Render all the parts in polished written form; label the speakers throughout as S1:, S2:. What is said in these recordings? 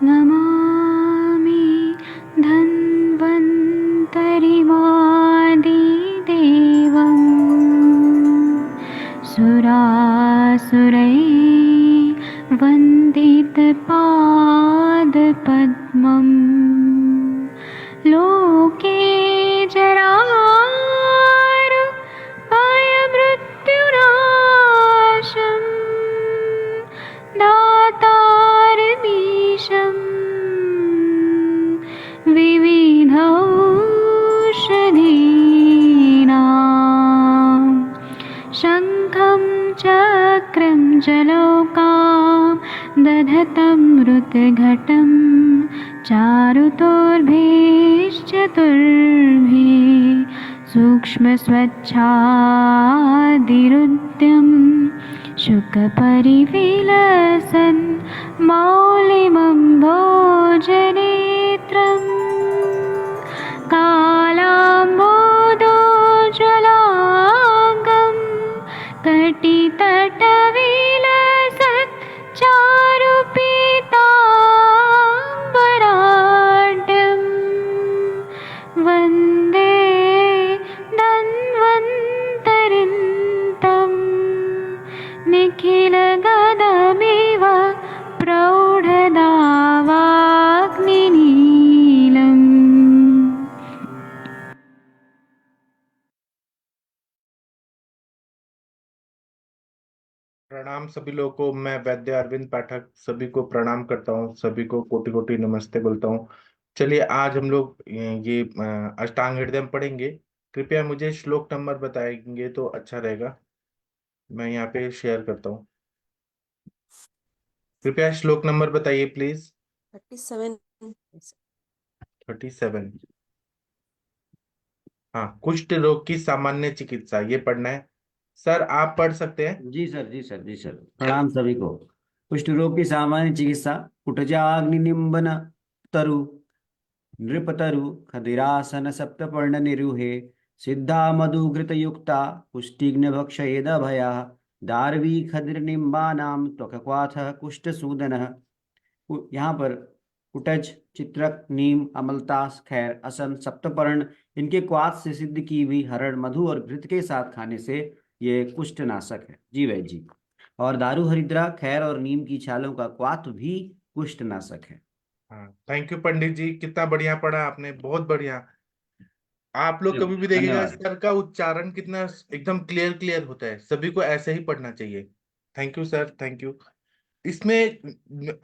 S1: नमामि धन्वन्तरिमादिदेवम् सुरासुरैर्वन्दितपादपद्मम् लोके जरामृत्युनाशम् दातारमीशम् विविधौषधीनां शङ्खं चक्रं जलौकां दधतं मृतघटं चारुतोर्भिश्चतुर्भिः सूक्ष्मस्वच्छादिरुद्यं शुकपरिविलसन् मौलिमं भोजनेत्रम् कालाम्बोदोज्ज्वलाङ्गं कटितटविलसत् चारुपीताम्बराढ्यं वन्दे धन्वन्तरिन्तं निखिलगदमिव प्रौढदावाग्निनीलम्।
S2: प्रणाम सभी लोगों को। मैं वैद्य अरविंद पाठक सभी को प्रणाम करता हूँ, सभी को कोटि कोटि नमस्ते बोलता हूँ। चलिए आज हम लोग ये अष्टांग हृदय पढ़ेंगे। कृपया मुझे श्लोक नंबर बताएंगे तो अच्छा रहेगा। मैं यहाँ पे शेयर करता हूँ। कृपया श्लोक नंबर बताइए प्लीज।
S3: 37।
S2: 37। हाँ, कुष्ठ रोग की सामान्य चिकित्सा ये पढ़ना है। सर आप पढ़ सकते हैं।
S4: जी सर, जी सर, जी सर। प्रणाम सभी को। कुष्ठ रोग की सामान्य चिकित्सा। कुटजाग्नि निंबन तरु नृपतरु खदिरासन सप्तपर्ण निरुहे सिद्धा मधुघृत युक्ता पुष्टिग्न भक्षयेद भया दार्वी खदिर निम्बानाम त्वकक्वाथ कुष्ठ सूदन। यहाँ पर कुटज, चित्रक, नीम, अमलतास, खैर, असन, सप्तपर्ण इनके क्वाथ से सिद्ध की हुई हरड़ मधु और घृत के साथ खाने से ये कुष्ठ नाशक है। जी वैद्य जी। और दारू हरिद्रा, खैर और नीम की छालों का क्वाथ भी कुष्ठ नाशक है।
S2: हाँ, थैंक यू पंडित जी, कितना बढ़िया पढ़ा आपने, बहुत बढ़िया। आप लोग कभी भी देखिएगा
S4: धन्यवाद।
S2: सर का उच्चारण कितना एकदम क्लियर क्लियर होता है, सभी को ऐसे ही पढ़ना चाहिए। Thank you sir, thank you. इसमें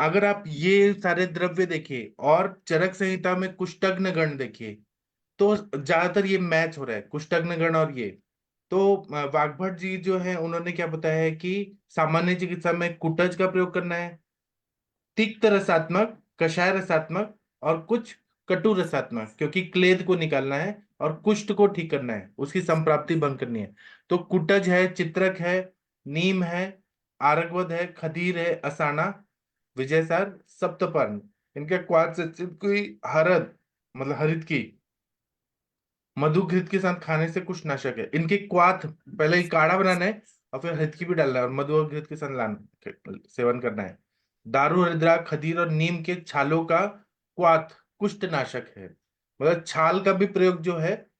S2: अगर आप ये सारे द्रव्य देखिए और चरक संहिता में कुष्ठग्न गण देखिए तो ज्यादातर ये मैच हो रहा है, कुष्ठग्न गण और ये। तो वाग्भट जी जो है उन्होंने क्या बताया है कि सामान्य चिकित्सा में कुटज का प्रयोग करना है, तिक्त रसात्मक, कषाय रसात्मक और कुछ कटु रसात्मक, क्योंकि क्लेद को निकालना है और कुष्ठ को ठीक करना है, उसकी संप्राप्ति भंग करनी है। तो कुटज है, चित्रक है, नीम है, आरगवद है, खदीर है, असाना, विजयसार, सप्तपर्ण। इनके क्वाथ से चित कोई हरद मतलब हरित की मधु घृत के साथ खाने से कुछ नाशक है। इनके क्वाथ पहले ही काढ़ा बनाना है और फिर हरित की भी डालना है और मधु और घृत के साथ सेवन करना है। दारू हरिद्रा खदीर और नीम के छालों का क्वाथ कुष्ठ नाशक है। मतलब छाल का भी प्रयोग जो है,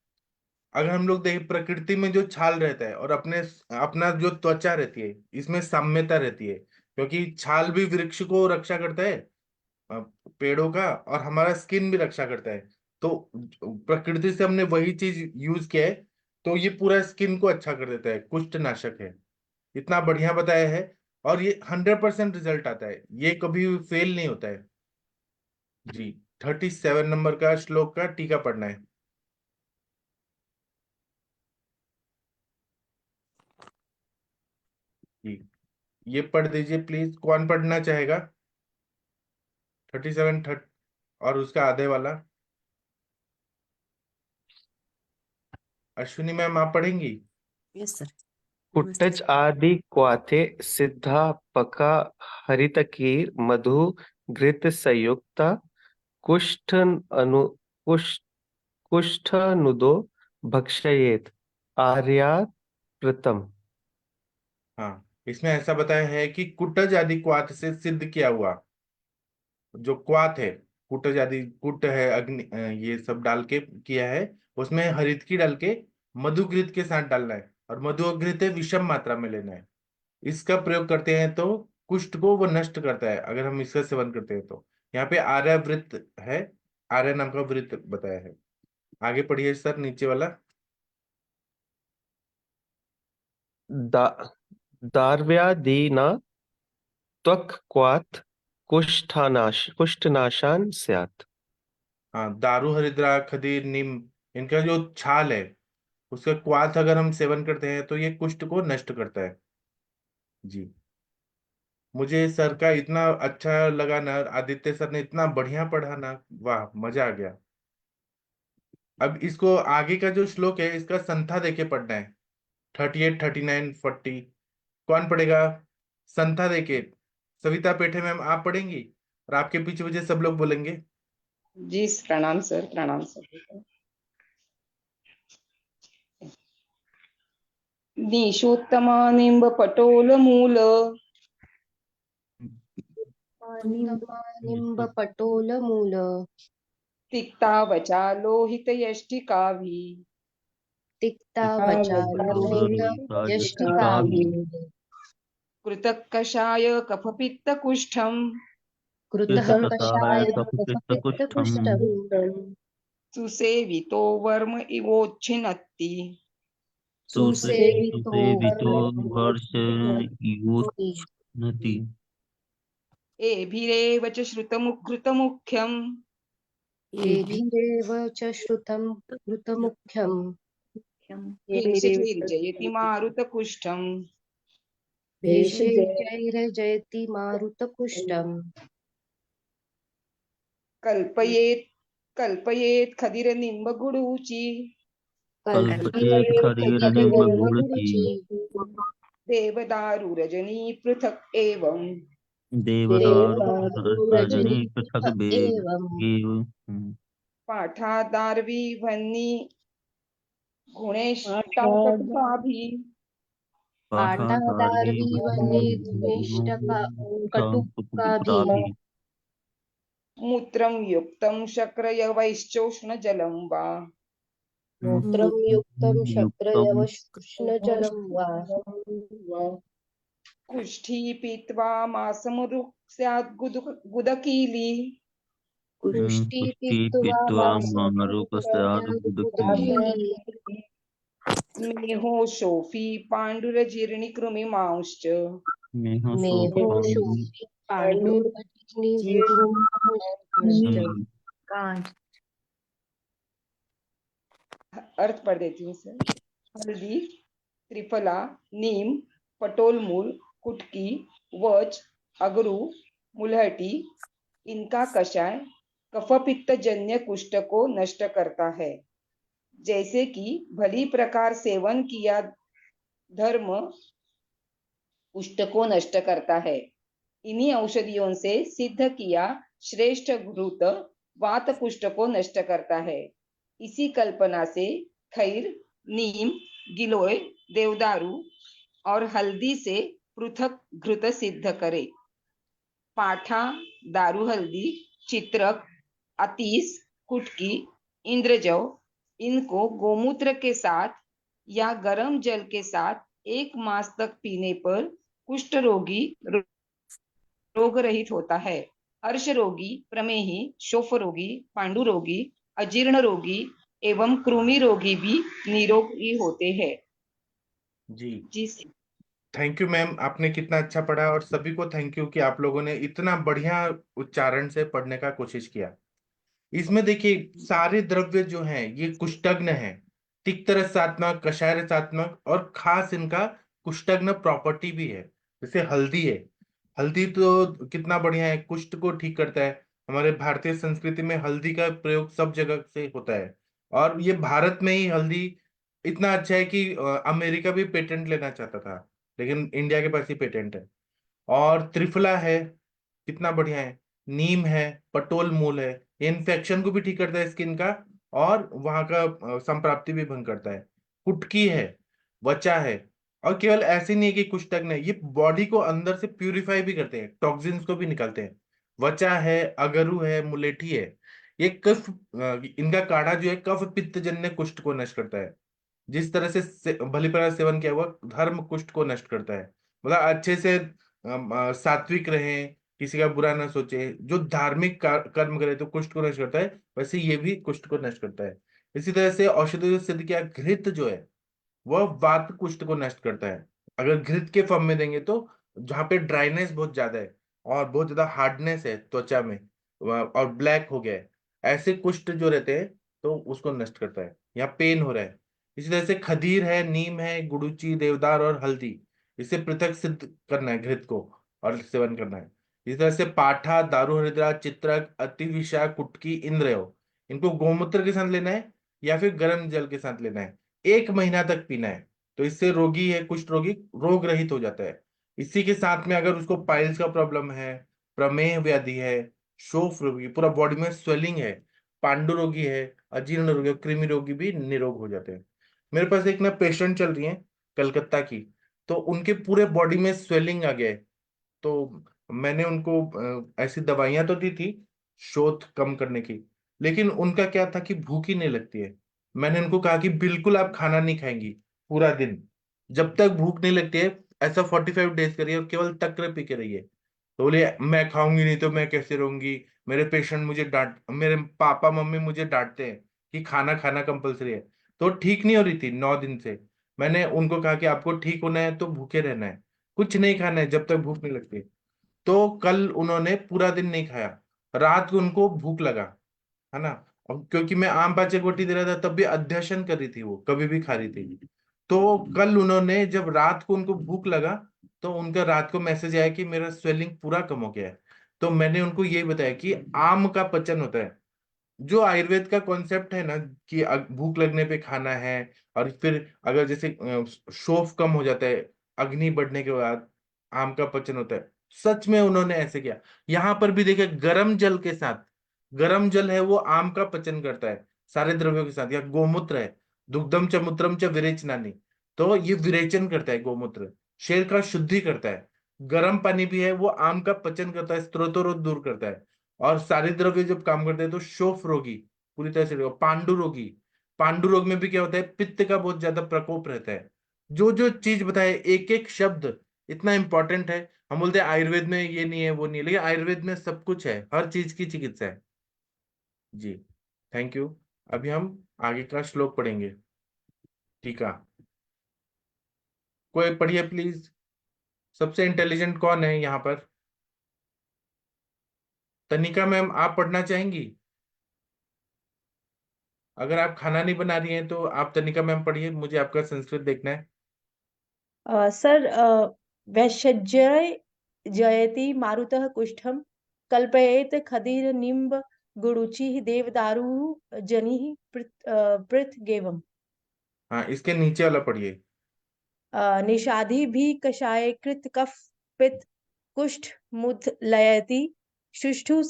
S2: अगर हम लोग देखें प्रकृति में जो छाल रहता है और अपने अपना जो त्वचा रहती है इसमें साम्यता रहती है, क्योंकि छाल भी वृक्ष को रक्षा करता है, अ, पेड़ों का, और हमारा स्किन भी रक्षा करता है। तो प्रकृति से हमने वही चीज यूज किया है, तो ये पूरा स्किन को अच्छा कर देता है, कुष्ठ नाशक है। इतना बढ़िया बताया है और ये 100% रिजल्ट आता है, ये कभी फेल नहीं होता है। जी, 37 नंबर का श्लोक का टीका पढ़ना है। जी, ये पढ़ दीजिए प्लीज। कौन पढ़ना चाहेगा? 37 और उसका आधे वाला। अश्विनी मैम आप पढ़ेंगी?
S3: Yes sir.
S5: कुट्टच आदि क्वाथे सिद्धा पका हरितकीर मधु घृत संयुक्ता कुष्ठ अनु कुष्ठ कुष्ठनुदो भक्षयेत आर्यात प्रथम।
S2: हाँ, इसमें ऐसा बताया है कि कुटज आदि क्वाथ से सिद्ध किया हुआ जो क्वाथ है, कुटज आदि, कुट है, अग्नि, ये सब डाल के किया है, उसमें हरितकी डाल के मधुघृत के साथ डालना है, और मधुघृत है विषम मात्रा में लेना है। इसका प्रयोग करते हैं तो कुष्ठ को वो नष्ट करता है, अगर हम इसका सेवन करते हैं तो। यहाँ पे आर्यावृत है, आर्य नाम का वृत्त बताया है। आगे पढ़िए सर, नीचे वाला।
S5: दा दार्व्यादीना त्वक् क्वाथ कुष्ठनाशान स्यात्।
S2: हाँ, दारू, हरिद्रा, खदीर, नीम, इनका जो छाल है उसका क्वाथ अगर हम सेवन करते हैं तो ये कुष्ठ को नष्ट करता है। जी, मुझे सर का इतना अच्छा लगा ना, आदित्य सर ने इतना बढ़िया पढ़ा ना, वाह मजा आ गया। अब इसको आगे का जो श्लोक है इसका संथा देके पढ़ना है, 38, 39, 40। कौन पढ़ेगा संथा देके? सविता पेठे मैम आप पढ़ेंगी, और आपके पीछे पीछे सब लोग बोलेंगे।
S6: जी प्रणाम सर, प्रणाम सर। निशोत्तमा निम्ब पटोल मूल
S3: निम्बपटोलमूल
S6: तिक्ता वचा लोहित यष्टिकाभि
S3: तिक्ता वचालोहित यष्टिकाभि
S6: कृतः कषाय कफपित्त कुष्ठम
S3: कृतः कषाय कफपित्तकुष्ठम्
S6: सुसेवितो वर्म इवोच्छिनत्ति
S3: सुसेवितो
S7: वर्ष
S3: वर्षयुति
S7: नति
S6: एभिरेव च श्रुतमुख्यम्
S3: एभिरेव च श्रुतं कृतमुख्यम्
S6: भेषजैर्जयति मारुतकुष्ठम्
S3: भेषजैर्जयति मारुतकुष्ठम्
S6: कल्पयेत् कल्पयेत् खदिरनिम्बगुडूचि
S7: कल्पयेत् खदिरनिम्बगुडचि
S6: देवदारुरजनी पृथक् एवम्
S7: देवदारु रजनी पृथक्
S3: एवम्
S6: पाठादार्वी वह्नि गुणेष्टाकटुकाभि
S3: पाठादार्वीवन्निधुनिष्ठकटुकाभिः
S6: मूत्रं युक्तं शक्रयवैश्चोष्णजलं वा
S3: मूत्रं युक्तं शक्रयवोष्णजलं वा
S6: कुष्ठी पीत्वा मासमुरुक् स्यात् गुदकीली
S3: कुष्ठी
S7: पीत्वा
S3: मामरुकस्यादुदकीली
S6: स्मेहो शोफी पाण्डुरजीर्णिकृमिमांश्च
S3: मेहो शोफी पाण्डुरजीर्णिकृमिमांश्च
S6: अर्थ पढ़ देती हूँ सर। हल्दी, त्रिफला, नीम, पटोलमूल, कुटकी, वच, अगरू, मुलहटी, इनका कषाय कफपित्त जन्य कुष्ठ को नष्ट करता है। जैसे कि भली प्रकार सेवन किया धर्म कुष्ठ को नष्ट करता है। इन्हीं औषधियों से सिद्ध किया श्रेष्ठ घृत वात कुष्ठ को नष्ट करता है। इसी कल्पना से खैर, नीम, गिलोय, देवदारू और हल्दी से पृथक घृत सिद्ध करे। पाठा, दारू हल्दी, चित्रक, अतीस, कुटकी, इंद्रजव, इनको गोमूत्र के साथ या गर्म जल के साथ 1 मास तक पीने पर कुष्ठ रोगी रोग रहित होता है। हर्ष रोगी, प्रमेही, शोफ रोगी, पांडु रोगी, अजीर्ण रोगी एवं कृमि रोगी भी निरोगी होते हैं।
S2: जी थैंक यू मैम, आपने कितना अच्छा पढ़ा, और सभी को थैंक यू कि आप लोगों ने इतना बढ़िया उच्चारण से पढ़ने का कोशिश किया। इसमें देखिए सारे द्रव्य जो हैं ये कुष्ठग्न है, तिक्त रसात्मक, कषाय रसात्मक, और खास इनका कुष्ठग्न प्रॉपर्टी भी है। जैसे हल्दी है, हल्दी तो कितना बढ़िया है, कुष्ठ को ठीक करता है। हमारे भारतीय संस्कृति में हल्दी का प्रयोग सब जगह से होता है, और ये भारत में ही हल्दी इतना अच्छा है कि अमेरिका भी पेटेंट लेना चाहता था, लेकिन इंडिया के पास ही पेटेंट है। और त्रिफला है, कितना बढ़िया है। नीम है, पटोल मूल है, ये इन्फेक्शन को भी ठीक करता है स्किन का, और वहां का संप्राप्ति भी भंग करता है। कुटकी है, वचा है, और केवल ऐसे नहीं है कि कुष्ठग्न है, ये बॉडी को अंदर से प्यूरिफाई भी करते हैं, टॉक्सिन्स को भी निकालते हैं। वचा है, अगरु है, मुलेठी है। ये कफ इनका काढ़ा जो है कफ पित्त जन्य कुष्ठ को नष्ट करता है। जिस तरह से भली प्रकार सेवन किया हुआ धर्म कुष्ठ को नष्ट करता है। मतलब अच्छे से सात्विक रहें, किसी का बुरा ना सोचे, जो धार्मिक कर्म करे तो कुष्ठ को नष्ट करता है, वैसे ये भी कुष्ठ को नष्ट करता है। इसी तरह से औषधि सिद्ध किया घृत जो है वह वात कुष्ठ को नष्ट करता है। अगर घृत के फॉर्म में देंगे तो जहाँ पे ड्राइनेस बहुत ज्यादा है और बहुत ज्यादा हार्डनेस है त्वचा में और ब्लैक हो गया है, ऐसे कुष्ठ जो रहते हैं तो उसको नष्ट करता है। यहाँ पेन हो रहा है। इसी तरह से खदीर है, नीम है, गुड़ुची, देवदार और हल्दी, इसे पृथक सिद्ध करना है घृत को और सेवन करना है। इसी तरह से पाठा, दारू हरिद्रा, चित्रक, अतिविषा, कुटकी, इंद्रयो, इनको गोमूत्र के साथ लेना है या फिर गर्म जल के साथ लेना है। 1 महीना तक पीना है। तो इससे रोगी है, कुष्ठ रोगी रोग रहित हो जाता है। इसी के साथ में अगर उसको पाइल्स का प्रॉब्लम है, प्रमेह व्याधि है, शोफ रोगी, पूरा बॉडी में स्वेलिंग है, पांडु रोगी है, अजीर्ण रोगी, कृमि रोगी भी निरोग हो जाते हैं। मेरे पास एक ना पेशेंट चल रही है कलकत्ता की, तो उनके पूरे बॉडी में स्वेलिंग आ गया है। तो मैंने उनको ऐसी दवाइयां तो दी थी शोथ कम करने की, लेकिन उनका क्या था कि भूख ही नहीं लगती है। मैंने उनको कहा कि बिल्कुल आप खाना नहीं खाएंगी पूरा दिन, जब तक भूख नहीं लगती है ऐसा 45 डेज करिए और केवल तक्र पी के रहिए। तो बोले मैं खाऊंगी नहीं तो मैं कैसे रहूंगी, मेरे पेशेंट मुझे मेरे पापा मम्मी मुझे डांटते हैं कि खाना खाना कंपलसरी है। तो ठीक नहीं हो रही थी 9 दिन से। मैंने उनको कहा कि आपको ठीक होना है तो भूखे रहना है, कुछ नहीं खाना है जब तक भूख नहीं लगती। तो कल उन्होंने पूरा दिन नहीं खाया, रात को उनको भूख लगा, है ना। अब क्योंकि मैं आम पाचक रोटी दे रहा था तब भी अध्यशन कर रही थी, वो कभी भी खा रही थी। तो कल उन्होंने जब रात को उनको भूख लगा तो उनका रात को मैसेज आया कि मेरा स्वेलिंग पूरा कम हो गया है। तो मैंने उनको यही बताया कि आम का पचन होता है, जो आयुर्वेद का कॉन्सेप्ट है ना कि भूख लगने पे खाना है। और फिर अगर जैसे शोफ कम हो जाता है अग्नि बढ़ने के बाद आम का पचन होता है, सच में उन्होंने ऐसे किया। यहाँ पर भी देखिए गर्म जल के साथ, गर्म जल है वो आम का पचन करता है सारे द्रव्यों के साथ। या गोमूत्र है, दुग्धम च मूत्रम च विरेचनानि, तो ये विरेचन करता है गोमूत्र, शरीर का शुद्धि करता है। गर्म पानी भी है वो आम का पचन करता है, स्त्रोतरोध दूर करता है। और सारे द्रव्य जब काम करते हैं तो शोफ रोगी पूरी तरह से पांडु रोगी, पांडु रोग में भी क्या होता है पित्त का बहुत ज्यादा प्रकोप रहता है। जो जो चीज बताए एक एक शब्द इतना इंपॉर्टेंट है। हम बोलते हैं आयुर्वेद में ये नहीं है वो नहीं है, लेकिन आयुर्वेद में सब कुछ है, हर चीज की चिकित्सा है। जी, थैंक यू। अभी हम आगे का श्लोक पढ़ेंगे। टीका कोई पढ़िए प्लीज। सबसे इंटेलिजेंट कौन है यहाँ पर? तनिका मैम आप पढ़ना चाहेंगी? अगर आप खाना नहीं बना रही हैं तो आप तनिका मैम पढ़िए, मुझे आपका संस्कृत देखना है।
S3: सर वैषज्य जयति मारुतः कुष्ठम कल्पयेत खदीर निम्ब गुरुचि देवदारु जनि पृथगेवम।
S2: हाँ, इसके नीचे वाला पढ़िए।
S3: निषादि भी कषाय कृत कफ पित्त कुष्ठ मुद लयति सुष्ठु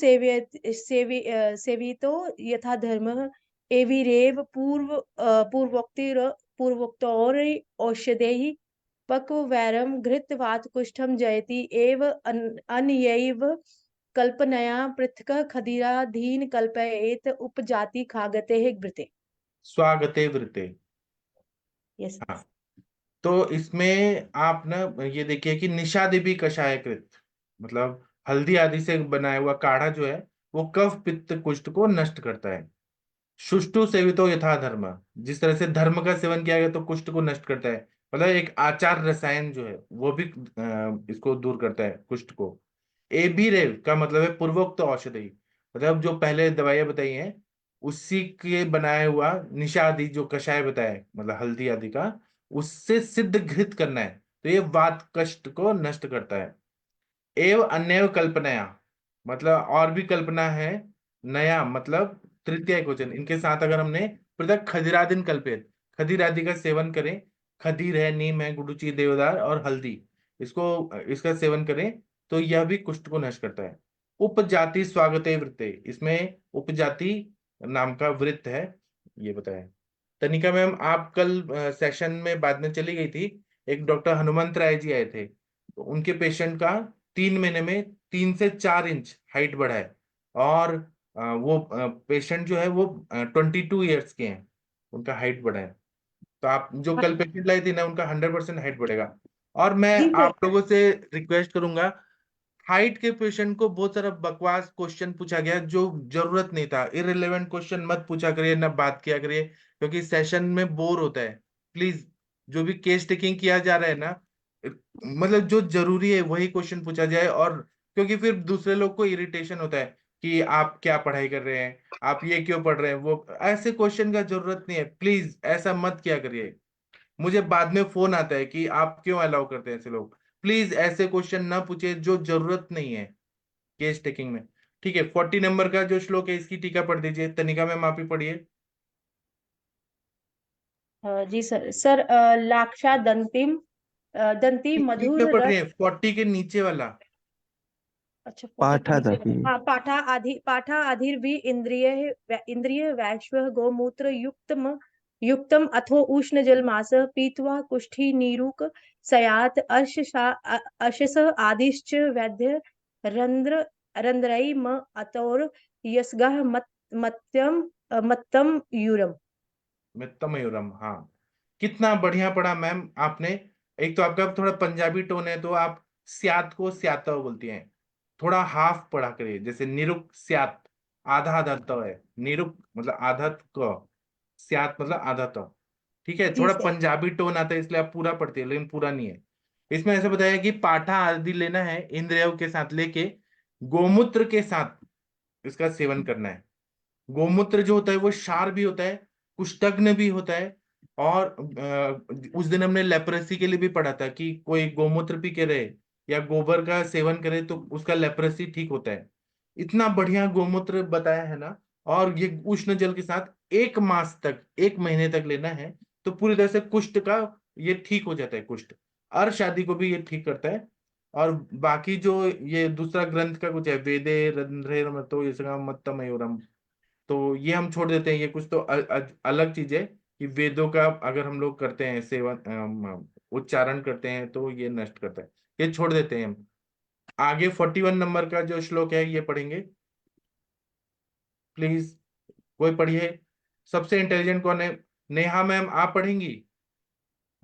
S3: सेवितो यथा धर्मः एविरेव पूर्वोक्तोर औषधैः पक्ववैरम घृतवात कुष्ठम जयति एव अन्यैव कल्पनया पृथक् खदिराधीन कल्पयेत उपजाति खागते घृते।
S2: स्वागते वृते।
S3: यस।
S2: हाँ, तो इसमें आप ना ये देखिए कि निषाद भी कषायकृत, मतलब हल्दी आदि से बनाया हुआ काढ़ा जो है वो कफ पित्त कुष्ठ को नष्ट करता है। सुष्टु सेवितो यथा धर्म, जिस तरह से धर्म का सेवन किया गया तो कुष्ठ को नष्ट करता है। मतलब एक आचार रसायन जो है वो भी इसको दूर करता है कुष्ठ को। एबीरेव का मतलब है पूर्वोक्त औषधि, मतलब जो पहले दवाइयां बताई हैं उसी के बनाया हुआ निषादि जो कषाय बताया है, मतलब हल्दी आदि का, उससे सिद्ध घृत करना है। तो ये वात कष्ट को नष्ट करता है। एव अन्य कल्पनाया, मतलब और भी कल्पना है, नया मतलब तृतीय क्वेश्चन, इनके साथ अगर हमने पृथक खदिरादिन कल्पित, खदीर आदि का सेवन करें, खदीर है, नीम है, गुडुचि, देवदार और हल्दी, इसको इसका सेवन करें तो यह भी कुष्ठ को नष्ट करता है। उपजाति स्वागते वृत्ते, इसमें उपजाति नाम का वृत्त है, ये बताया। तनिका मैम आप कल सेशन में बाद में चली गई थी, एक डॉक्टर हनुमंत राय जी आए थे, तो उनके पेशेंट का 3 महीने में 3 से 4 इंच हाइट बढ़ा है। और वो पेशेंट जो है वो 22 ईयर्स के हैं, उनका हाइट बढ़ा है। तो आप जो कल पेशेंट लाई थी ना, उनका 100% हाइट बढ़ेगा। और मैं
S3: जी सर।
S2: आप लोगों से रिक्वेस्ट करूंगा, हाइट के पेशेंट को बहुत सारा बकवास क्वेश्चन पूछा गया जो जरूरत नहीं था। इररिलेवेंट क्वेश्चन मत पूछा करिए, ना बात किया करिए, क्योंकि सेशन में बोर होता है। प्लीज, जो भी केस टेकिंग किया जा रहा है ना, मतलब जो जरूरी है वही क्वेश्चन पूछा जाए। और क्योंकि फिर दूसरे लोग को इरिटेशन होता है कि आप क्या पढ़ाई कर रहे हैं, आप ये क्यों पढ़ रहे हैं, वो ऐसे क्वेश्चन का जरूरत नहीं है। प्लीज ऐसा मत किया करिए। मुझे बाद में फोन आता है कि आप क्यों अलाउ करते हैं ऐसे लोग। प्लीज ऐसे क्वेश्चन ना पूछे जो जरूरत नहीं है केस टेकिंग में। ठीक है, 40 नंबर का जो श्लोक है इसकी टीका पढ़ दीजिए। तनिका मैम आप ही पढ़िए।
S3: जी सर। सर लाक्षा दंतिम दंती
S2: ठीक
S3: मधुर
S2: में पढ़ रहे
S3: रस।
S2: हैं, 40 के नीचे वाला।
S3: अच्छा 40 के
S5: पाठा
S3: नीचे।
S5: दपि
S3: हाँ, पाठा आधिर भी इंद्रिय वैश्व गोमूत्र युक्तम अथो उष्ण जलमास पीत्वा कुष्ठी नीरुक सयात अर्शस आदिश्च वैद्य रंध्र रंध्रई म अतोर यस्गः मत्तम यूरम।
S2: मित्तमयूरम, हाँ। कितना बढ़िया पढ़ा मैम आपने। एक तो आपका थोड़ा पंजाबी टोन है, तो आप स्यात को स्यातव बोलती हैं। थोड़ा हाफ पढ़ा करिए, जैसे निरुक स्यात, आधा आधा तव है। निरुक मतलब आधा क, स्यात मतलब आधा तव। ठीक है,
S3: जी
S2: थोड़ा
S3: सर।
S2: पंजाबी टोन आता है इसलिए आप पूरा पढ़ती है, लेकिन पूरा नहीं है। इसमें ऐसा बताया कि पाठा आदि लेना है इंद्रियों के साथ लेके, गोमूत्र के साथ इसका सेवन करना है। गोमूत्र जो होता है वो क्षार भी होता है, कुष्ठग्न भी होता है। और उस दिन हमने लेप्रेसी के लिए भी पढ़ा था कि कोई गोमूत्र पी के रहे या गोबर का सेवन करे तो उसका लेप्रेसी ठीक होता है। इतना बढ़िया गोमूत्र बताया है ना। और ये उष्ण जल के साथ 1 मास तक, 1 महीने तक लेना है, तो पूरी तरह से कुष्ठ का ये ठीक हो जाता है। कुष्ठ और शादी को भी ये ठीक करता है। और बाकी जो ये दूसरा ग्रंथ का कुछ है, वेदे रंध्रे मतो ये मत्तमयूरम, तो ये हम छोड़ देते हैं। ये कुछ तो अलग चीज है कि वेदों का अगर हम लोग करते हैं सेवन, उच्चारण करते हैं, तो ये नष्ट करता है। ये छोड़ देते हैं हम। आगे 41 नंबर का जो श्लोक है ये पढ़ेंगे। प्लीज कोई पढ़िए। सबसे इंटेलिजेंट कौन है? नेहा मैम आप पढ़ेंगी?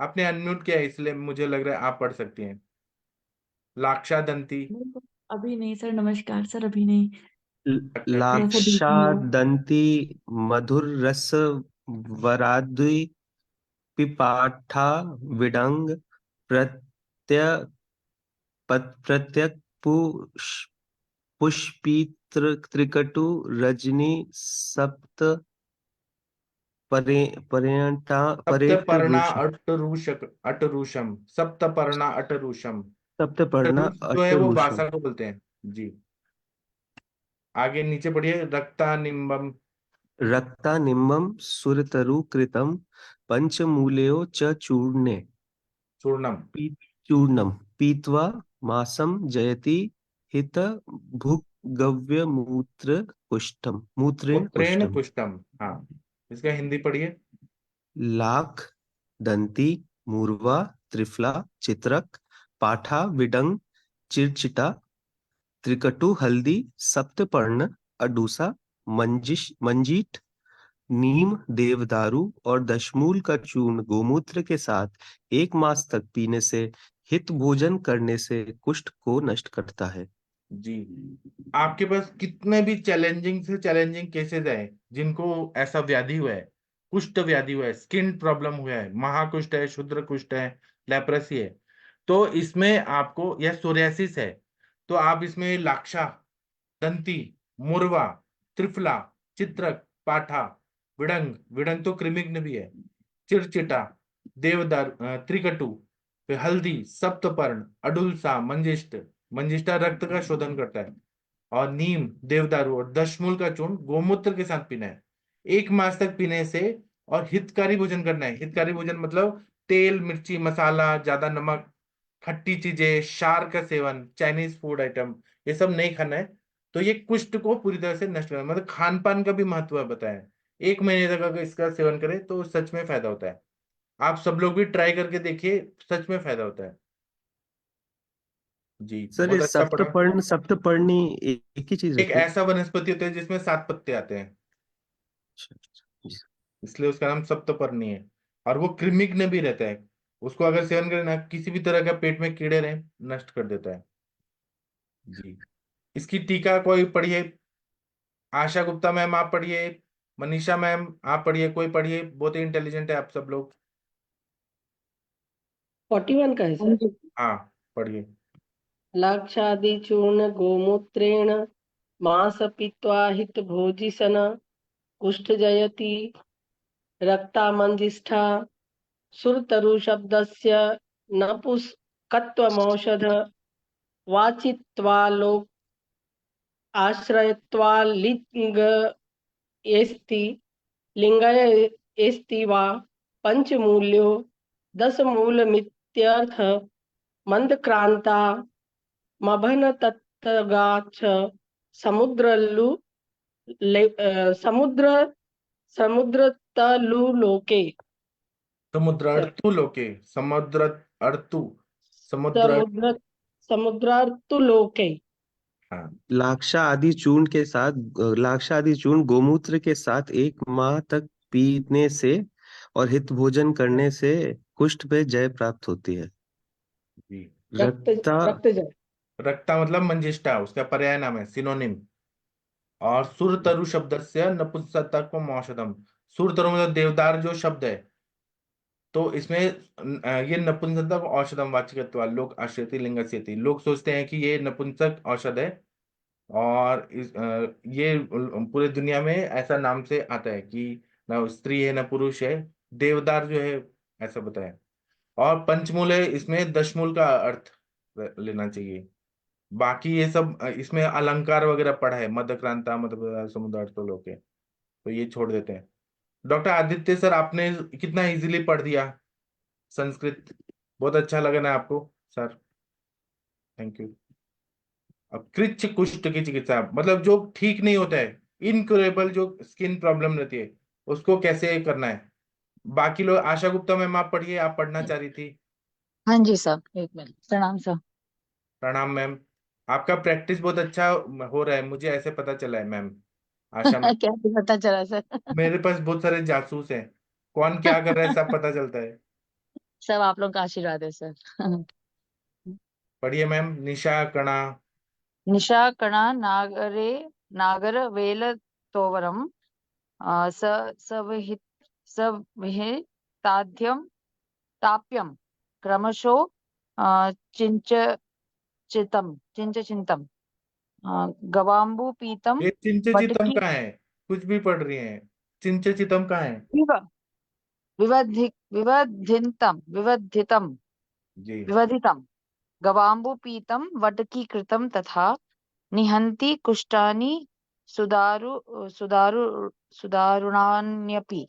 S2: आपने अनम्यूट किया है इसलिए मुझे लग रहा है आप पढ़ सकती हैं। लाक्षा दंती।
S8: नहीं, अभी नहीं सर, नमस्कार सर, अभी नहीं।
S2: अच्छा
S8: थोड़ा
S2: ठीक।
S8: सा बिजी
S5: लाक्षा
S8: हूँ।
S5: दंती मधुर रस वराद्रि पिपाठा विडंग प्रत्य प्रत्यक पुष्पी त्रिकटु रजनी सप्त
S2: सप्तपर्णा
S5: परेट
S2: अटरूषक अटरूषम, सप्तपर्णा अटरूषम।
S5: सप्तपर्णा
S2: अटरूष जो है वो
S5: अष्टरूषम
S2: बासा को बोलते हैं जी। आगे नीचे पढ़िए। रक्ता निम्बम।
S5: रक्तानिम्बं सुरतरुकृतं पंचमूलयो च चूर्णे
S2: चूर्णम।
S5: चूर्णम पीत्वा मासं जयति हित भुगव्य मूत्रेण
S2: पुत्रेण
S5: पुष्टम
S2: पुष्टम, हाँ। इसका हिंदी पढ़िए।
S5: लाख दंती मूर्वा त्रिफला चित्रक पाठा विडंग चिरचिटा त्रिकटु हल्दी सप्तपर्ण अडूसा मंजीठ नीम देवदारू और दशमूल का चूर्ण गोमूत्र के साथ 1 मास तक पीने से हित भोजन करने से कुष्ठ को नष्ट करता है।
S2: जी। आपके पास कितने भी चैलेंजिंग से चैलेंजिंग केसेस है जिनको ऐसा व्याधि हुआ है, कुष्ठ व्याधि हुआ है, स्किन प्रॉब्लम हुआ है, महाकुष्ठ है, क्षुद्र कुष्ठ है, लेप्रेसी है, तो इसमें आपको, या सोरियासिस है, तो आप इसमें लाक्षा दंती, मुरवा, त्रिफला, चित्रक, पाठा, विडंग, विडंग तो कृमिघ्न भी है, चिरचिटा, देवदार, त्रिकटु, फिर हल्दी, सप्तपर्ण, अडुलसा, मंजिष्ठ, मंजिष्ठा रक्त का शोधन करता है, और नीम, देवदारू और दशमूल का चूर्ण गोमूत्र के साथ पीना है 1 मास तक पीने से। और हितकारी भोजन करना है। हितकारी भोजन मतलब तेल, मिर्ची, मसाला, ज्यादा नमक, खट्टी चीजें, क्षार का सेवन, चाइनीज फूड आइटम, ये सब नहीं खाना है। तो ये कुष्ठ को पूरी तरह से नष्ट करना, मतलब खान पान का भी महत्व है बताया। 1 महीने तक अगर इसका सेवन करें तो सच में फायदा होता है। आप सब लोग भी ट्राई करके देखिए, सच में फायदा होता है। जी
S5: सर ये
S2: बहुत अच्छा पढ़ा।
S5: सप्तपर्ण सप्तपर्णी एक ही चीज
S2: एक
S5: रहती है?
S2: ऐसा वनस्पति होता है जिसमें 7 पत्ते आते हैं,
S5: अच्छा, अच्छा, जी।
S2: इसलिए उसका नाम सप्तपर्णी है। और वो कृमिघ्न भी रहता है, उसको अगर सेवन करें ना, किसी भी तरह का पेट में कीड़े रहे नष्ट कर देता है। जी। इसकी टीका कोई पढ़िए, आशा गुप्ता मैम आप पढ़िए, मनीषा मैम आप पढ़िए, कोई पढ़िए, बहुत ही इंटेलिजेंट है आप सब लोग।
S9: 41 का है सर।
S2: हाँ पढ़िए।
S9: लाक्षादिचूर्ण गोमूत्रेण मांस पीत्वा हित भोजिसन कुष्ठ जयति रक्तामंजिष्ठा सुरतरु शब्दस्य नपुंसकत्वमौषध वाचित्वालोक आश्रयत्वालिंग एस्ति लिंगय एस्ति वा पंचमूल्यो दशमूलमित्यर्थ मंदक्रांता मभन तत्गाच्छ समुद्रलु समुद्र समुद्रतलुलोके
S2: समुद्र
S9: सर
S2: अर्तु लोके, समुद्र अर्तु, समुद्र,
S9: समुद्र समुद्रार्तुलोके।
S2: हाँ
S5: लाक्षा आदि चूर्ण गोमूत्र के साथ 1 माह तक पीने से और हित भोजन करने से कुष्ठ पे जय प्राप्त होती है।
S2: जी।
S9: रक्त
S5: रक्ता
S9: रक्त जल
S2: रक्ता मतलब मंजिष्ठा, उसका पर्याय नाम है, सिनोनिम। और सुरतरु शब्द से नपुंसकत्वम औषधम, सुरतरु मतलब देवदार जो शब्द है, तो इसमें ये नपुंसकत्व औषधम वाचकत्व लोग आश्रयति लिंगस्यति, लोग सोचते हैं कि ये नपुंसक औषध है। और ये पूरे दुनिया में ऐसा नाम से आता है कि ना स्त्री है ना पुरुष है, देवदार जो है, ऐसा बताया। और पंचमूल है, इसमें दशमूल का अर्थ लेना चाहिए। बाकी ये सब इसमें अलंकार वगैरह पढ़ा है, मध्यक्रांता मतलब समुद्रार्थ लोके, तो ये छोड़ देते हैं। डॉक्टर आदित्य सर आपने कितना इजीली पढ़ दिया संस्कृत, बहुत अच्छा लगा ना आपको सर, थैंक यू। अब कृच्छ कुष्ठ की चिकित्सा मतलब जो ठीक नहीं होता है, इनक्योरेबल जो स्किन प्रॉब्लम रहती है, उसको कैसे करना है। बाकी लोग, आशा गुप्ता मैम आप पढ़िए, आप पढ़ना चाह रही थी।
S10: हाँ जी सर, एक मिनट, प्रणाम सर।
S2: प्रणाम मैम। आपका प्रैक्टिस बहुत अच्छा हो रहा है, मुझे ऐसे पता चला है मैम। आशा मैम,
S10: कैसे पता चला सर?
S2: मेरे पास बहुत सारे जासूस हैं, कौन क्या कर रहा है सब पता चलता है।
S10: सब आप लोग का आशीर्वाद है सर।
S2: पढ़िए मैम, निशा कणा।
S10: निशा कणा नागरे नागर वेल तोवरम स सविहित सविहिताध्यम ताप्यम क्रमशो चिंच चिंच चिंतम गवाम्बु पीतम
S2: ये चिंचचितम
S10: वटकी
S2: कहाँ है, कुछ भी पढ़ रही हैं, चिंचचितम कहाँ है।
S10: विवधितम
S2: जी।
S10: विवधितम गवाम्बुपीतं वटकीकृतं तथा निहन्ति कुष्ठानि सुदारु सुदारु सुदारुणान्यपि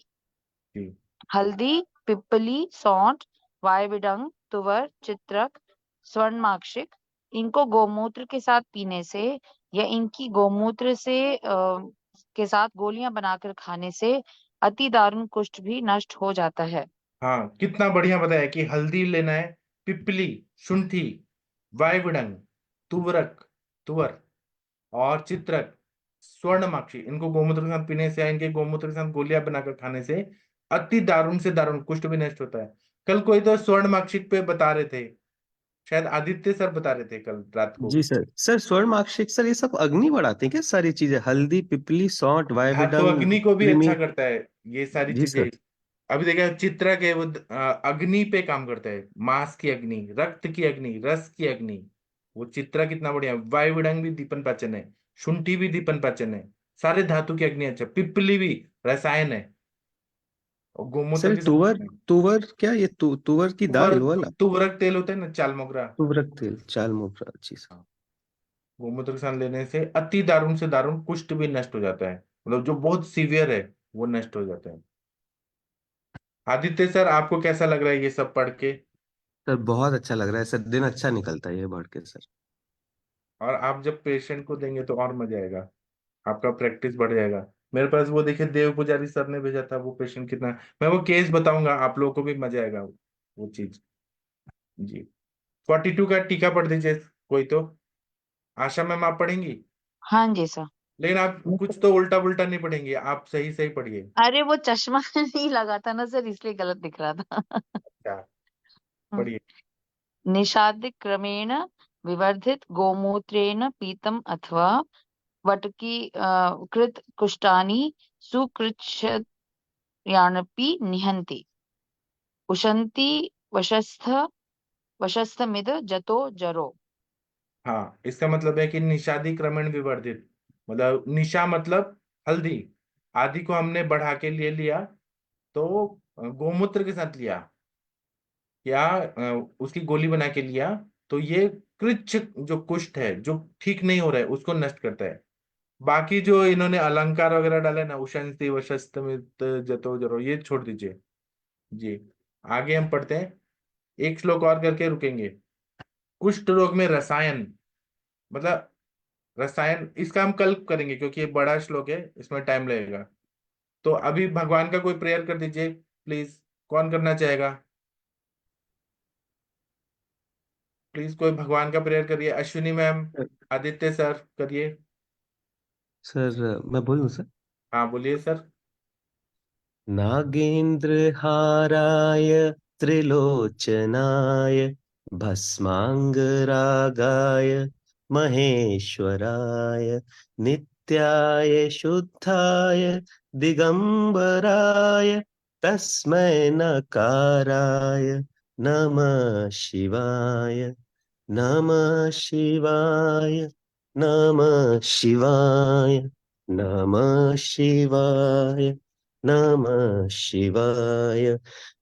S2: जी।
S10: हल्दी पिप्पली सौंठ वायविडंग तुवर चित्रक स्वर्णमाक्षिक इनको गोमूत्र के साथ पीने से या इनकी गोमूत्र से के साथ गोलियां बनाकर खाने से अति दारुण कुष्ठ भी नष्ट हो जाता है।
S2: हाँ कितना बढ़िया बताया कि हल्दी लेना है, पिपली, शुंठी, वायविडंग, तुवरक, तुवर, और चित्रक, स्वर्णमाक्षी, इनको गोमूत्र के साथ पीने से या इनके गोमूत्र के साथ गोलियां बनाकर खाने से अति दारुण से दारुण कुष्ठ भी नष्ट होता है। कल कोई तो स्वर्णमाक्षी पे बता रहे थे, शायद आदित्य सर बता रहे थे कल रात को।
S5: जी सर। सर स्वर्णमाक्षिक सर ये सब अग्नि बढ़ाते हैं क्या सारी चीजें? हल्दी पिपली सौंठ
S2: धातु
S5: वायविडंग
S2: अग्नि को भी अच्छा
S5: कृमि।
S2: करता है ये सारी
S5: जी
S2: चीजें।
S5: सर।
S2: अभी देखा, चित्रक है वो अग्नि पे काम करता है, मांस की अग्नि, रक्त की अग्नि, रस की अग्नि। वो चित्रा कितना बढ़िया, वायुविडंग भी दीपन पाचन है, शुंठी भी दीपन पाचन है, सारे धातु की अग्नि अच्छा, पिपली भी रसायन है, और गोमूत्र
S5: सर
S2: के
S5: तुवर
S2: साथ
S5: तुवर क्या ये तुवर की
S2: तुवर,
S5: दाल वाला?
S2: तुवरक तेल होता है ना, चाल मोगरा।
S5: तुवरक तेल चाल मोगरा, जी सर।
S2: हाँ, गोमूत्र के साथ लेने से अति दारुण से दारुण कुष्ठ भी नष्ट हो जाता है, मतलब जो बहुत सीवियर है वो नष्ट हो जाता है। आदित्य सर आपको कैसा लग रहा है ये सब पढ़ के।
S5: सर बहुत अच्छा लग रहा है सर, दिन अच्छा निकलता है ये बढ़ के सर।
S2: और आप जब पेशेंट को देंगे तो और मजा आएगा, आपका प्रैक्टिस बढ़ जाएगा। मेरे पास वो देखिए देव पुजारी सर ने भेजा था, वो पेशेंट कितना, मैं वो केस बताऊंगा, आप लोगों को भी मजा आएगा वो चीज। जी। 42 का टीका पढ़ दीजिए कोई तो? आशा मैम आप पढ़ेंगी?
S10: हाँ जी सर।
S2: लेकिन आप कुछ तो उल्टा पुल्टा नहीं पढ़ेंगे, आप सही सही पढ़िए।
S10: अरे वो चश्मा नहीं लगा था ना सर, इसलिए गलत दिख रहा था।
S2: क्या पढ़िए?
S10: निषादिक क्रमेण विवर्धित गोमूत्रेण पीतम अथवा वटकी कृत कुष्ठानि सुकृच्छयानपि निहन्ति उशन्ति वशस्थमिद जतो जरो।
S2: हाँ, इसका मतलब है कि निषादी क्रमण विवर्धित, मतलब निशा मतलब हल्दी, आदि को हमने बढ़ा के ले लिया, तो गोमूत्र के साथ लिया या उसकी गोली बना के लिया, तो ये कृच्छ जो कुष्ठ है, जो ठीक नहीं हो रहा है, उसको नष्ट करता है। बाकी जो इन्होंने अलंकार वगैरह डाले ना, उशंति वशस्तमित जतो जरो, ये छोड़ दीजिए जी। आगे हम पढ़ते हैं, एक श्लोक और करके रुकेंगे। कुष्ठ रोग में रसायन, मतलब रसायन, इसका हम कल करेंगे क्योंकि ये बड़ा श्लोक है, इसमें टाइम लगेगा। तो अभी भगवान का कोई प्रेयर कर दीजिए प्लीज। कौन करना चाहेगा? प्लीज कोई भगवान का प्रेयर करिए। अश्विनी मैम, आदित्य सर करिए।
S5: सर मैं बोलूं सर?
S2: हाँ बोलिए सर।
S5: नागेन्द्रहाराय त्रिलोचनाय भस्माङ्गरागाय महेश्वराय नित्याय शुद्धाय दिगंबराय तस्मै नकाराय नमः शिवाय नमः शिवाय नमः शिवाय नमः शिवाय नमः शिवाय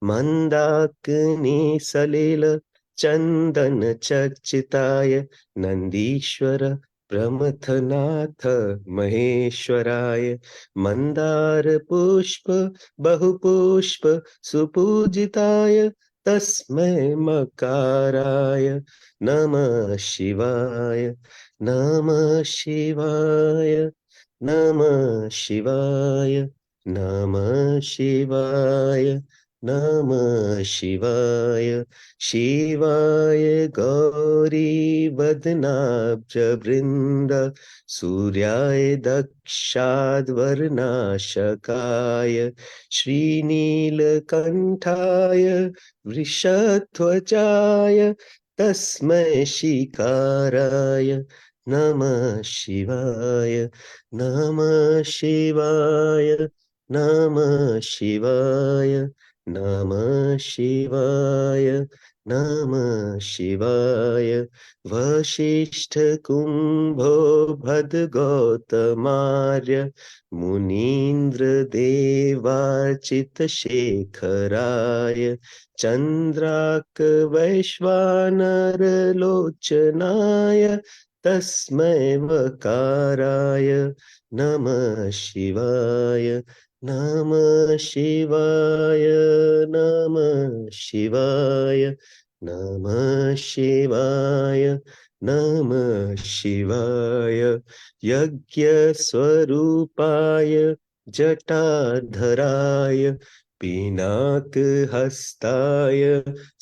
S5: मंदाकिनी सलिल चंदन चर्चिताय नंदीश्वर प्रमथनाथ महेश्वराय मंदार पुष्प बहुपुष्प सुपूजिताय तस्मै मकाराय नमः शिवाय नमः शिवाय नमः शिवाय नमः शिवाय नमः शिवाय शिवाय गौरी वदनाब्ज वृंद सूर्याय दक्षाद्वर्णाशकाय श्रीनीलकंठाय वृषध्वजाय तस्मै शिकाराय नमः शिवाय नमः शिवाय नमः शिवाय नमः शिवाय नमः शिवाय वशिष्ठ कुंभो भद्गौतमार्य मुनीन्द्र देवार्चित शेखराय चंद्राक वैश्वानर लोचनाय तस्मै वकाराय नमः शिवाय नमः शिवाय नमः शिवाय नमः शिवाय नमः शिवाय यज्ञस्वरूपाय जटाधराय पिनाकहस्ताय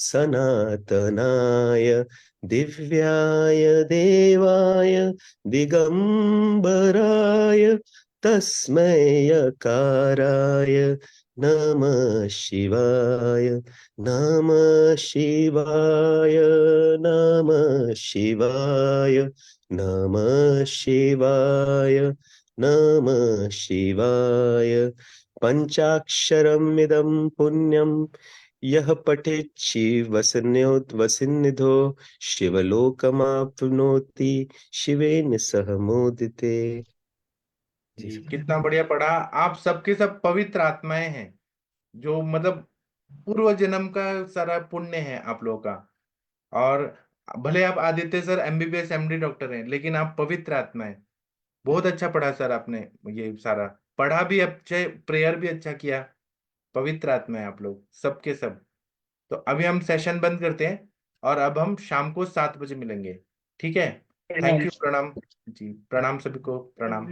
S5: सनातनाय दिव्याय देवाय दिगंबराय तस्मै यकाराय नमः शिवाय नमः शिवाय नमः शिवाय नमः शिवाय नमः शिवाय पंचाक्षरमिदं पुण्यं यः पठेत् शिवसंनिधो शिवलोकमाप्नोति शिवेन सह मोदिते।
S2: जी कितना बढ़िया पढ़ा। आप सबके सब पवित्र आत्माएं हैं, जो मतलब पूर्व जन्म का सारा पुण्य है आप लोगों का। और भले आप Aditya sir MBBS MD doctor हैं, लेकिन आप पवित्र आत्मा है। बहुत अच्छा पढ़ा सर आपने, ये सारा पढ़ा भी अच्छे, प्रेयर भी अच्छा किया। पवित्र आत्मा है आप लोग सबके सब। तो अभी हम सेशन बंद करते हैं और अब हम शाम को 7 बजे मिलेंगे, ठीक है? Thank you. प्रणाम जी, प्रणाम सभी को, प्रणाम।